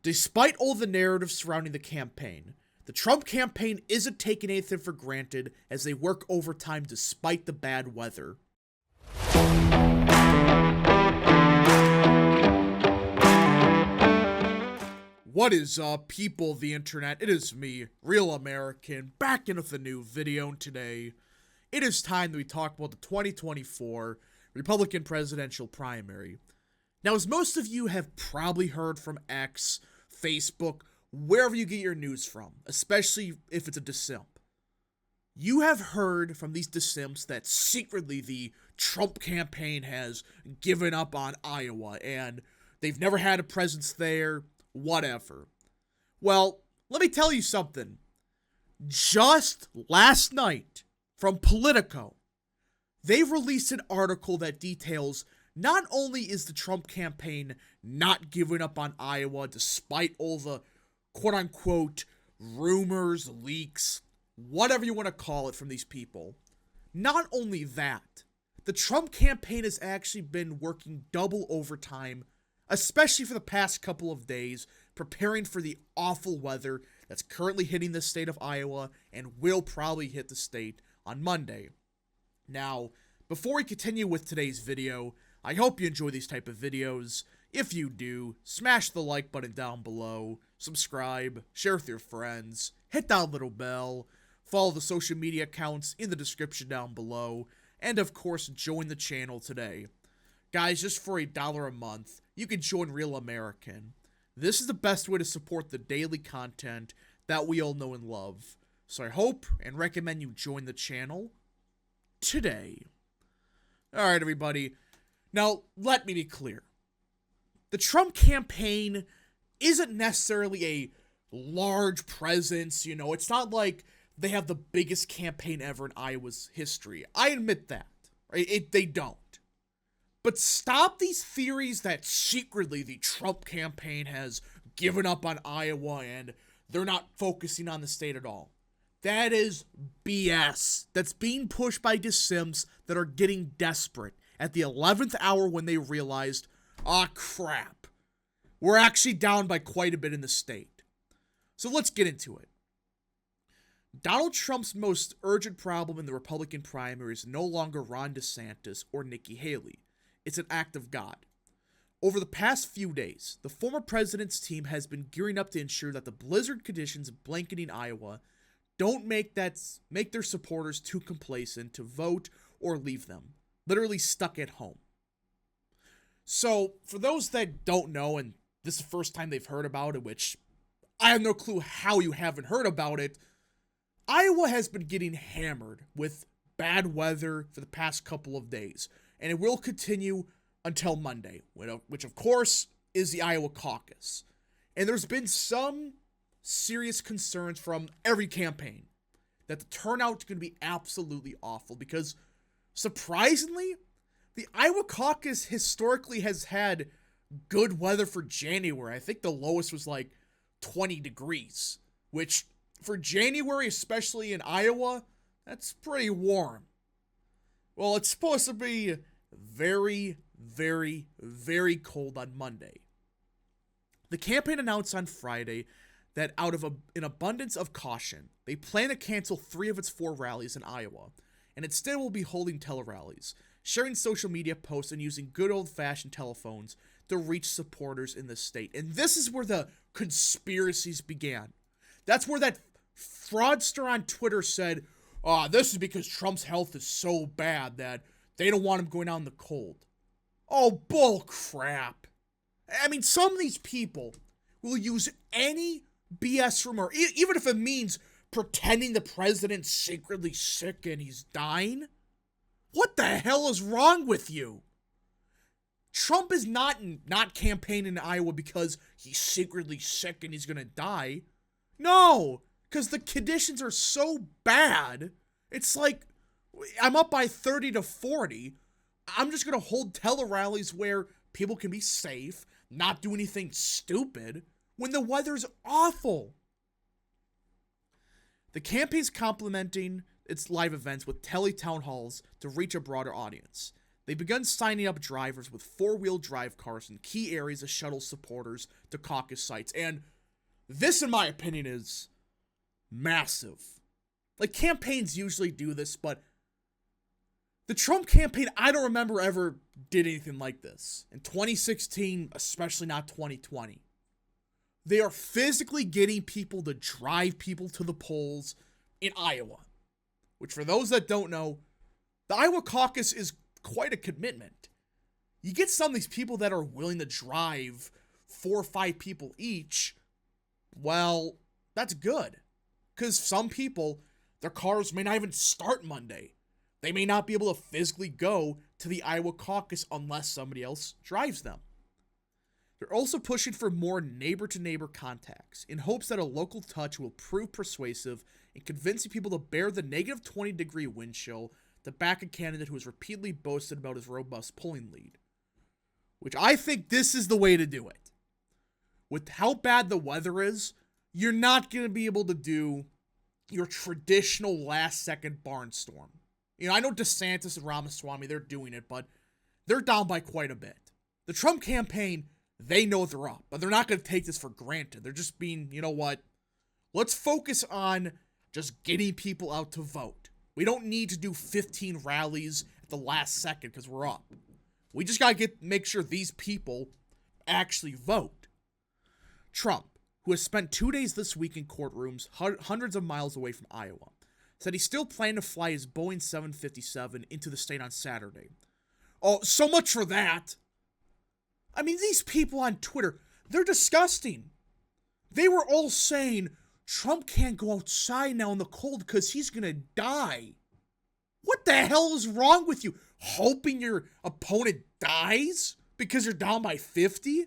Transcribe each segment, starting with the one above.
Despite all the narratives surrounding the campaign, the Trump campaign isn't taking anything for granted as they work overtime despite the bad weather. What is up, people of the internet? It is me, Real American, back in with a new video, and today it is time that we talk about the 2024 Republican presidential primary. Now, as most of you have probably heard from X, Facebook, wherever you get your news from, especially if it's a dissimp, you have heard from these dissimps that secretly the Trump campaign has given up on Iowa and they've never had a presence there, whatever. Well, let me tell you something. Just last night, from Politico, they released an article that details not only is the Trump campaign not giving up on Iowa despite all the quote-unquote rumors, leaks, whatever you want to call it from these people. Not only that, the Trump campaign has actually been working double overtime, especially for the past couple of days, preparing for the awful weather that's currently hitting the state of Iowa and will probably hit the state on Monday. Now, before we continue with today's video, I hope you enjoy these type of videos. If you do, smash the like button down below, subscribe, share with your friends, hit that little bell, follow the social media accounts in the description down below, and of course, join the channel today. Guys, just for $1 a month, you can join Real American. This is the best way to support the daily content that we all know and love. So I hope and recommend you join the channel today. Alright, everybody. Now, let me be clear. The Trump campaign isn't necessarily a large presence, it's not like they have the biggest campaign ever in Iowa's history. I admit that, right? They don't. But stop these theories that secretly the Trump campaign has given up on Iowa and they're not focusing on the state at all. That is BS. That's being pushed by dissimps that are getting desperate at the 11th hour when they realized, crap, we're actually down by quite a bit in the state. So let's get into it. Donald Trump's most urgent problem in the Republican primary is no longer Ron DeSantis or Nikki Haley. It's an act of God. Over the past few days, the former president's team has been gearing up to ensure that the blizzard conditions blanketing Iowa don't make their supporters too complacent to vote or leave them, literally stuck at home. So, for those that don't know, and this is the first time they've heard about it, which I have no clue how you haven't heard about it, Iowa has been getting hammered with bad weather for the past couple of days, and it will continue until Monday, which of course is the Iowa caucus. And there's been some serious concerns from every campaign that the turnout is going to be absolutely awful because, surprisingly, the Iowa caucus historically has had good weather for January. I think the lowest was like 20 degrees, which for January, especially in Iowa, that's pretty warm. Well, it's supposed to be very, very, very cold on Monday. The campaign announced on Friday that out of an abundance of caution, they plan to cancel 3 of its 4 rallies in Iowa, and instead will be holding tele-rallies, sharing social media posts, and using good old-fashioned telephones to reach supporters in the state. And this is where the conspiracies began. That's where that fraudster on Twitter said, this is because Trump's health is so bad that they don't want him going out in the cold. Oh, bull crap. I mean, some of these people will use any BS rumor, even if it means pretending the president's secretly sick and he's dying. What the hell is wrong with you? Trump is not campaigning in Iowa because he's secretly sick and he's gonna die. No, because the conditions are so bad. It's like, I'm up by 30 to 40. I'm just gonna hold tele-rallies where people can be safe, not do anything stupid, when the weather's awful. The campaign's complementing its live events with tele-town halls to reach a broader audience. They they've begun signing up drivers with four-wheel drive cars in key areas to shuttle supporters to caucus sites. And this, in my opinion, is massive. Like, campaigns usually do this, but the Trump campaign, I don't remember ever did anything like this. In 2016, especially not 2020. They are physically getting people to drive people to the polls in Iowa. Which, for those that don't know, the Iowa caucus is quite a commitment. You get some of these people that are willing to drive 4 or 5 people each, well, that's good. Because some people, their cars may not even start Monday. They may not be able to physically go to the Iowa caucus unless somebody else drives them. They're also pushing for more neighbor-to-neighbor contacts in hopes that a local touch will prove persuasive in convincing people to bear the negative 20-degree wind chill to back a candidate who has repeatedly boasted about his robust polling lead. Which I think this is the way to do it. With how bad the weather is, you're not going to be able to do your traditional last-second barnstorm. You know, I know DeSantis and Ramaswamy, they're doing it, but they're down by quite a bit. The Trump campaign, they know they're up, but they're not going to take this for granted. They're just being, you know what, let's focus on just getting people out to vote. We don't need to do 15 rallies at the last second because we're up. We just got to make sure these people actually vote. Trump, who has spent 2 days this week in courtrooms hundreds of miles away from Iowa, said he's still planning to fly his Boeing 757 into the state on Saturday. Oh, so much for that. I mean, these people on Twitter, they're disgusting. They were all saying Trump can't go outside now in the cold because he's going to die. What the hell is wrong with you? Hoping your opponent dies because you're down by 50?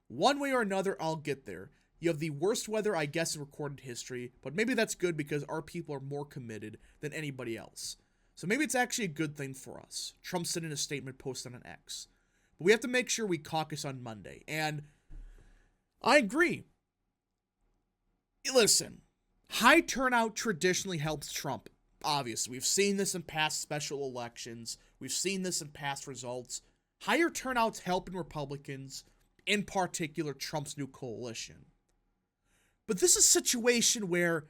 One way or another, I'll get there. You have the worst weather, I guess, in recorded history, but maybe that's good because our people are more committed than anybody else. So maybe it's actually a good thing for us. Trump said in a statement posted on X. But we have to make sure we caucus on Monday. And I agree. Listen, high turnout traditionally helps Trump. Obviously, we've seen this in past special elections. We've seen this in past results. Higher turnouts helping Republicans, in particular Trump's new coalition. But this is a situation where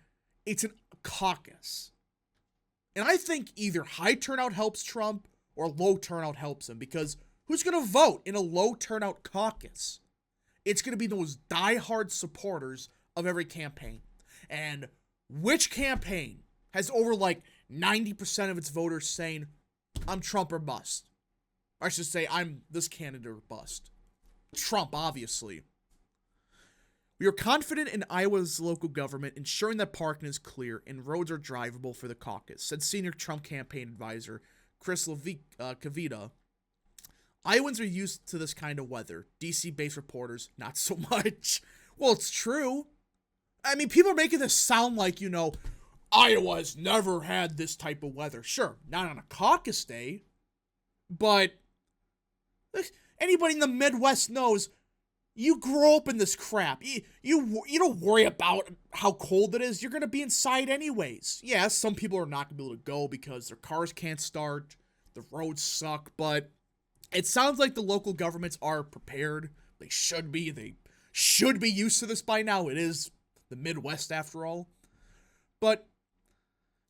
it's a caucus. And I think either high turnout helps Trump or low turnout helps him, because who's going to vote in a low turnout caucus? It's going to be those diehard supporters of every campaign. And which campaign has over like 90% of its voters saying, I'm Trump or bust? Or I should say, I'm this candidate or bust. Trump, obviously. We are confident in Iowa's local government ensuring that parking is clear and roads are drivable for the caucus, said senior Trump campaign advisor Chris Kavita. Iowans are used to this kind of weather. DC-based reporters, not so much. Well, it's true. I mean, people are making this sound like, you know, Iowa has never had this type of weather. Sure, not on a caucus day, but anybody in the Midwest knows you grow up in this crap. You don't worry about how cold it is. You're going to be inside anyways. Yeah, some people are not going to be able to go because their cars can't start, the roads suck, but it sounds like the local governments are prepared. They should be. They should be used to this by now. It is the Midwest after all. But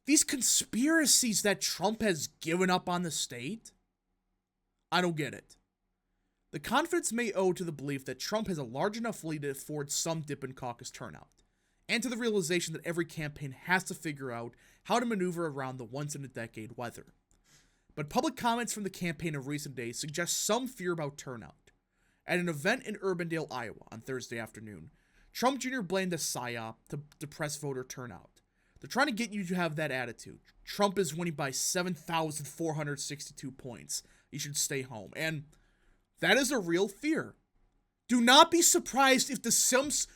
these conspiracies that Trump has given up on the state, I don't get it. The confidence may owe to the belief that Trump has a large enough lead to afford some dip in caucus turnout, and to the realization that every campaign has to figure out how to maneuver around the once-in-a-decade weather. But public comments from the campaign of recent days suggest some fear about turnout. At an event in Urbandale, Iowa on Thursday afternoon, Trump Jr. blamed a psyop to depress voter turnout. They're trying to get you to have that attitude. Trump is winning by 7,462 points. You should stay home. And that is a real fear. Do not be surprised if the Sims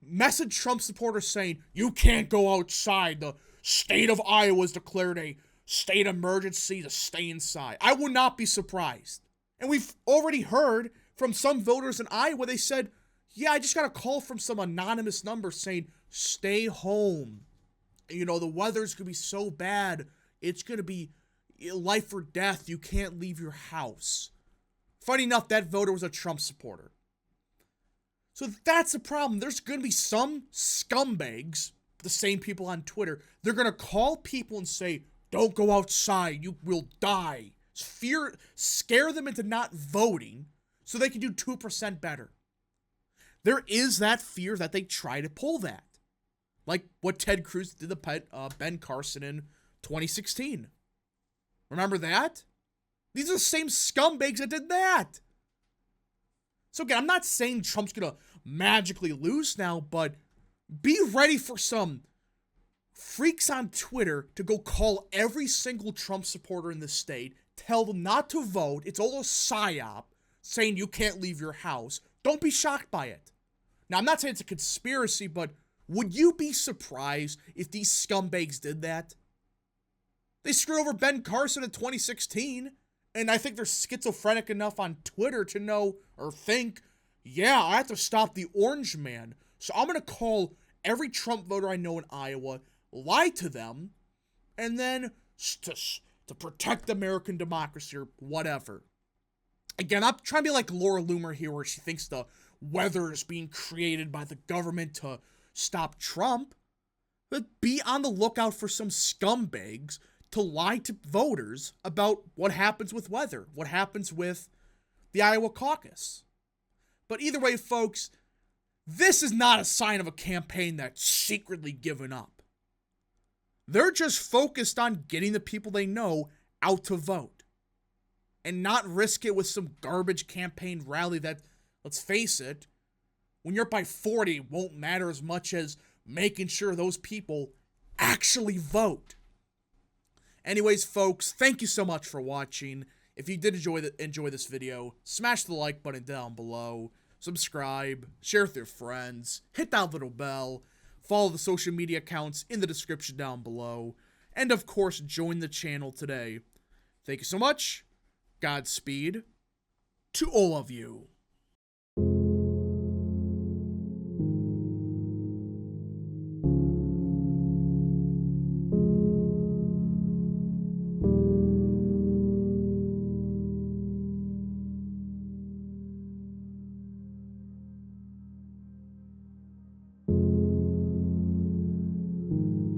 message Trump supporters saying, you can't go outside. The state of Iowa has declared a state emergency to stay inside. I will not be surprised. And we've already heard from some voters in Iowa, they said, yeah, I just got a call from some anonymous number saying, stay home. You know, the weather's going to be so bad. It's going to be, life or death, you can't leave your house. Funny enough, that voter was a Trump supporter. So that's the problem. There's going to be some scumbags, the same people on Twitter, they're going to call people and say, don't go outside, you will die. Scare them into not voting so they can do 2% better. There is that fear that they try to pull that. Like what Ted Cruz did to Ben Carson in 2016. Remember that? These are the same scumbags that did that. So again, I'm not saying Trump's going to magically lose now, but be ready for some freaks on Twitter to go call every single Trump supporter in the state, tell them not to vote. It's all a psyop, saying you can't leave your house. Don't be shocked by it. Now, I'm not saying it's a conspiracy, but would you be surprised if these scumbags did that? They screwed over Ben Carson in 2016, and I think they're schizophrenic enough on Twitter to know or think, yeah, I have to stop the orange man, so I'm going to call every Trump voter I know in Iowa, lie to them, and then to protect American democracy or whatever. Again, I'm trying to be like Laura Loomer here, where she thinks the weather is being created by the government to stop Trump. But be on the lookout for some scumbags to lie to voters about what happens with weather, what happens with the Iowa caucus. But either way, folks, this is not a sign of a campaign that's secretly given up. They're just focused on getting the people they know out to vote and not risk it with some garbage campaign rally that, let's face it, when you're up by 40, won't matter as much as making sure those people actually vote. Anyways, folks, thank you so much for watching. If you did enjoy this video, smash the like button down below, subscribe, share with your friends, hit that little bell, follow the social media accounts in the description down below, and of course, join the channel today. Thank you so much. Godspeed to all of you.